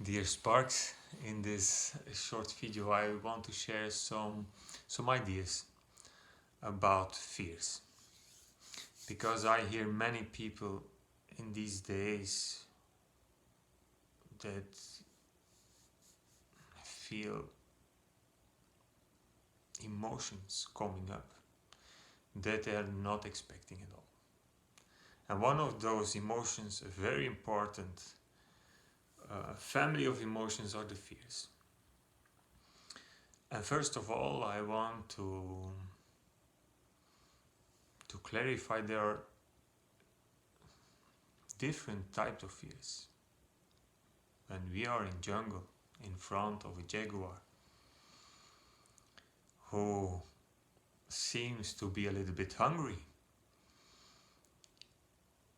Dear Sparks, in this short video I want to share some ideas about fears, because I hear many people in these days that feel emotions coming up that they are not expecting at all. And one of those emotions, a very important family of emotions, are the fears. And first of all, I want to clarify there are different types of fears. When we are in jungle in front of a jaguar who seems to be a little bit hungry,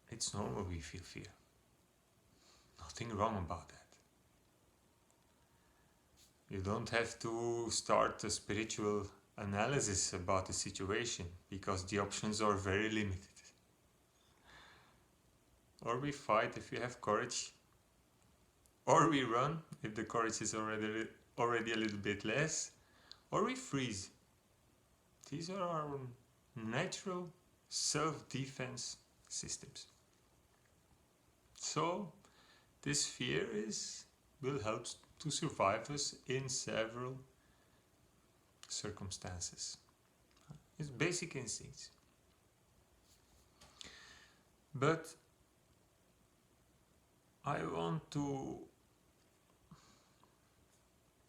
it's normal we feel fear. Nothing wrong about that. You don't have to start a spiritual analysis about the situation, because the options are very limited. Or we fight if we have courage, or we run if the courage is already a little bit less, or we freeze. These are our natural self-defense systems. So this fear will help to survive us in several circumstances. It's basic instincts. But I want to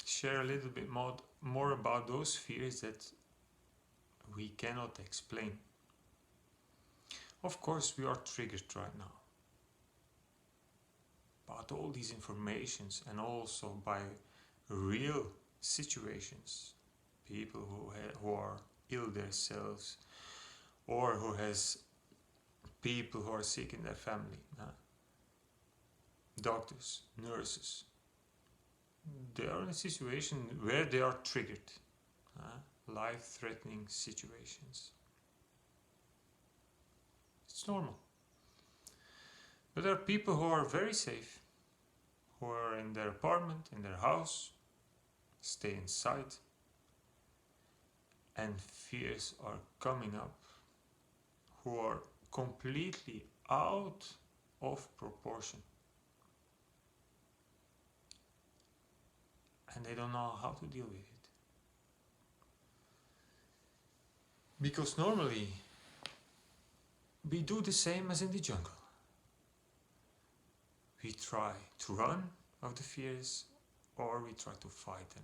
share a little bit more about those fears that we cannot explain. Of course, we are triggered right now about all these informations, and also by real situations, people who are ill themselves, or who has people who are sick in their family, doctors, nurses. They are in a situation where they are triggered, life-threatening situations. It's normal. But there are people who are very safe, who are in their apartment, in their house, stay inside, and fears are coming up, who are completely out of proportion. And they don't know how to deal with it. Because normally we do the same as in the jungle. We try to run of the fears, or we try to fight them.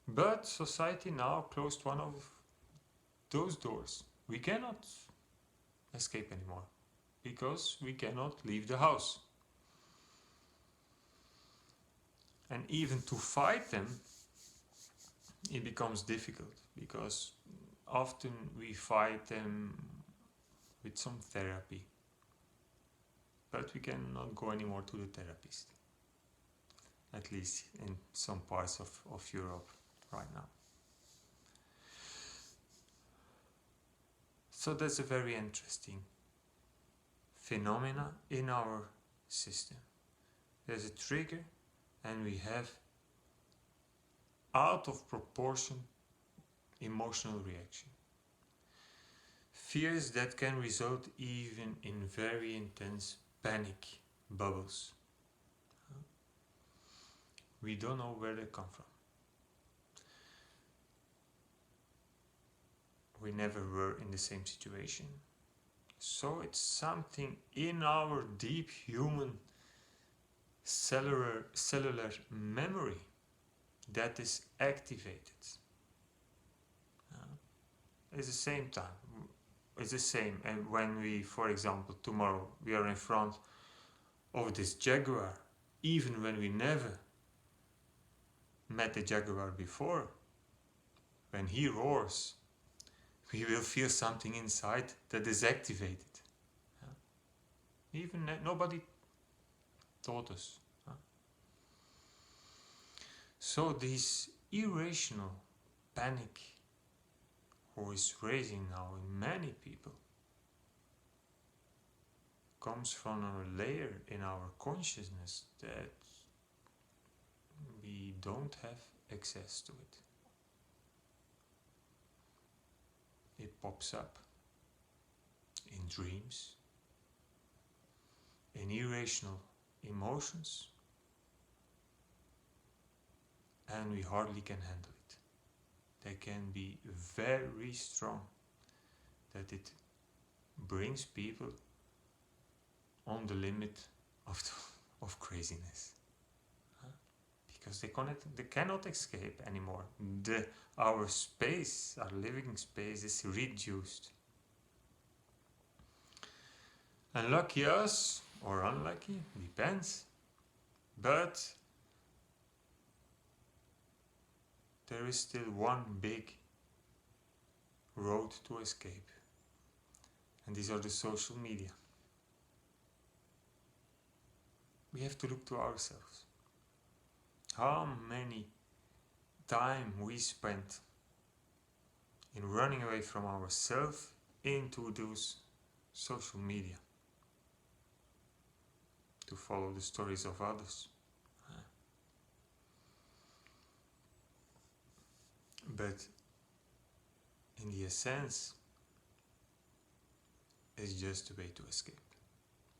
But society now closed one of those doors. We cannot escape anymore, because we cannot leave the house. And even to fight them, it becomes difficult, because often we fight them with some therapy. But we cannot go anymore to the therapist, at least in some parts of Europe right now. So that's a very interesting phenomena in our system. There's a trigger, and we have out of proportion emotional reaction. Fears that can result even in very intense panic bubbles. We don't know where they come from. We never were in the same situation. So it's something in our deep human cellular memory that is activated. At the same time, it's the same. And when we, for example, tomorrow we are in front of this jaguar, even when we never met the jaguar before, when he roars, we will feel something inside that is activated. Even nobody taught us. So this irrational panic who is raising now in many people comes from a layer in our consciousness that we don't have access to it. It pops up in dreams, in irrational emotions, and we hardly can handle it. They can be very strong, that it brings people on the limit of craziness. Because they cannot escape anymore. Our space, our living space is reduced. And lucky us, or unlucky, depends. But there is still one big road to escape. And these are the social media. We have to look to ourselves. How many time we spent in running away from ourselves into those social media to follow the stories of others. But in the essence, it's just a way to escape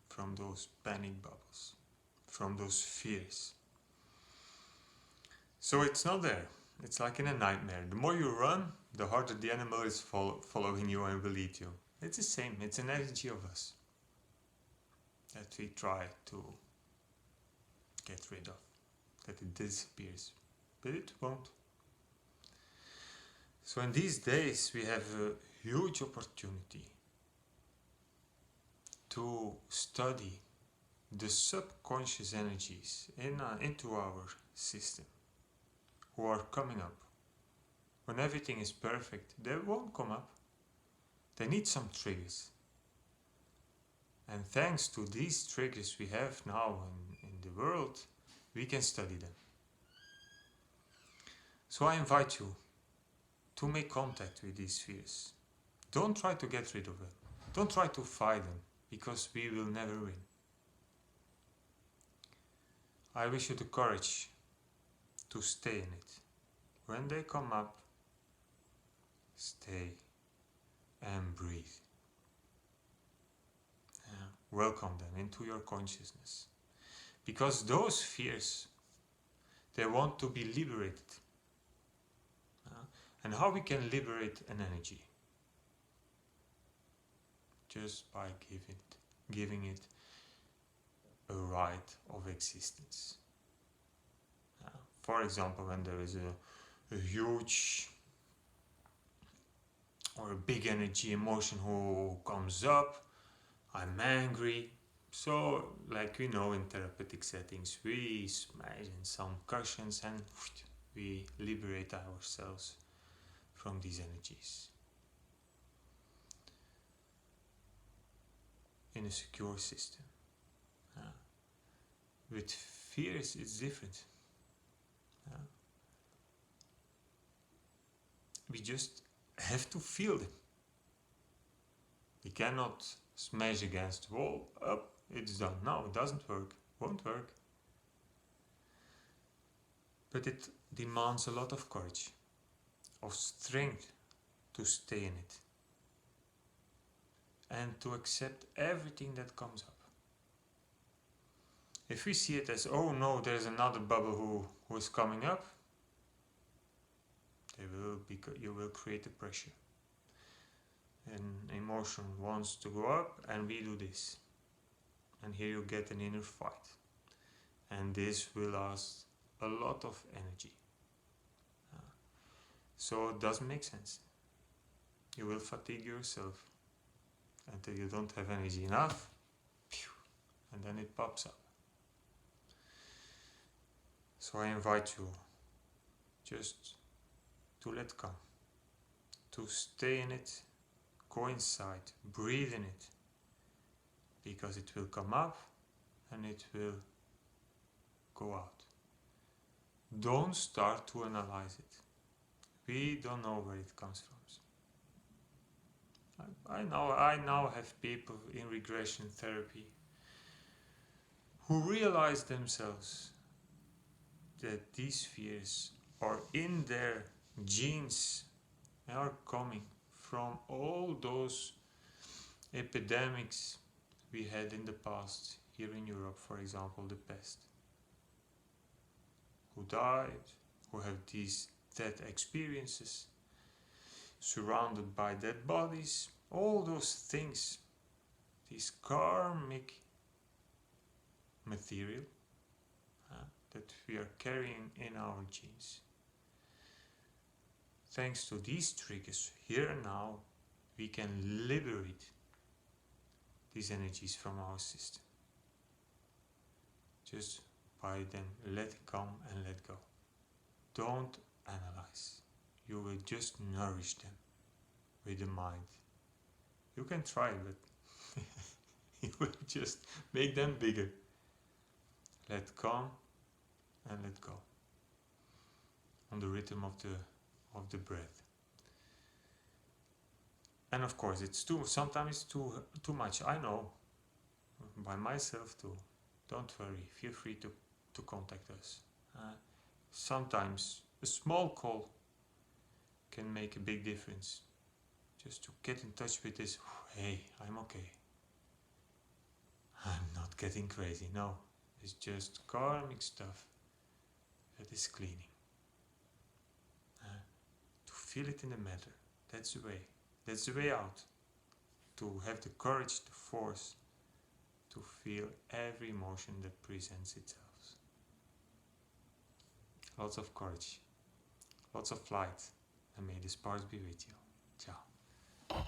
from those panic bubbles, from those fears. So it's not there. It's like in a nightmare. The more you run, the harder the animal is following you and will eat you. It's the same. It's an energy of us that we try to get rid of, that it disappears, but it won't. So in these days we have a huge opportunity to study the subconscious energies into our system who are coming up. When everything is perfect, they won't come up. They need some triggers. And thanks to these triggers we have now in the world, we can study them. So I invite you to make contact with these fears. Don't try to get rid of them. Don't try to fight them, because we will never win. I wish you the courage to stay in it. When they come up, stay and breathe. Welcome them into your consciousness. Because those fears, they want to be liberated. And how we can liberate an energy? Just by giving it a right of existence. For example, when there is a huge or a big energy emotion who comes up, I'm angry. So, like we know in therapeutic settings, we smash in some cushions and we liberate ourselves from these energies. In a secure system. With fears, it's different. We just have to feel them. We cannot smash against the wall, up, it's done. No, it doesn't work, won't work. But it demands a lot of courage, of strength to stay in it. And to accept everything that comes up. If we see it as, oh no, there's another bubble who is coming up, you will create a pressure. An emotion wants to go up and we do this. And here you get an inner fight. And this will last a lot of energy. So it doesn't make sense. You will fatigue yourself until you don't have energy enough, and then it pops up. So I invite you just to let come, to stay in it, go inside, breathe in it, because it will come up and it will go out. Don't start to analyze it. We don't know where it comes from. I now have people in regression therapy who realize themselves that these fears are in their genes, are coming from all those epidemics we had in the past, here in Europe, for example, the pest. Who died, who have these dead experiences, surrounded by dead bodies, all those things, this karmic material that we are carrying in our genes. Thanks to these triggers, here and now, we can liberate these energies from our system. Just by them let it come and let go. Don't analyze. You will just nourish them with the mind. You can try, but you will just make them bigger. Let come and let go. On the rhythm of the breath. And of course, it's sometimes too much. I know, by myself too. Don't worry. Feel free to contact us. Sometimes a small call can make a big difference. Just to get in touch with this. Hey, I'm okay. I'm not getting crazy. No, it's just karmic stuff that is cleaning. To feel it in the matter. That's the way. That's the way out. To have the courage, the force to feel every emotion that presents itself. Lots of courage, lots of light, and may the sparks be with you. Ciao.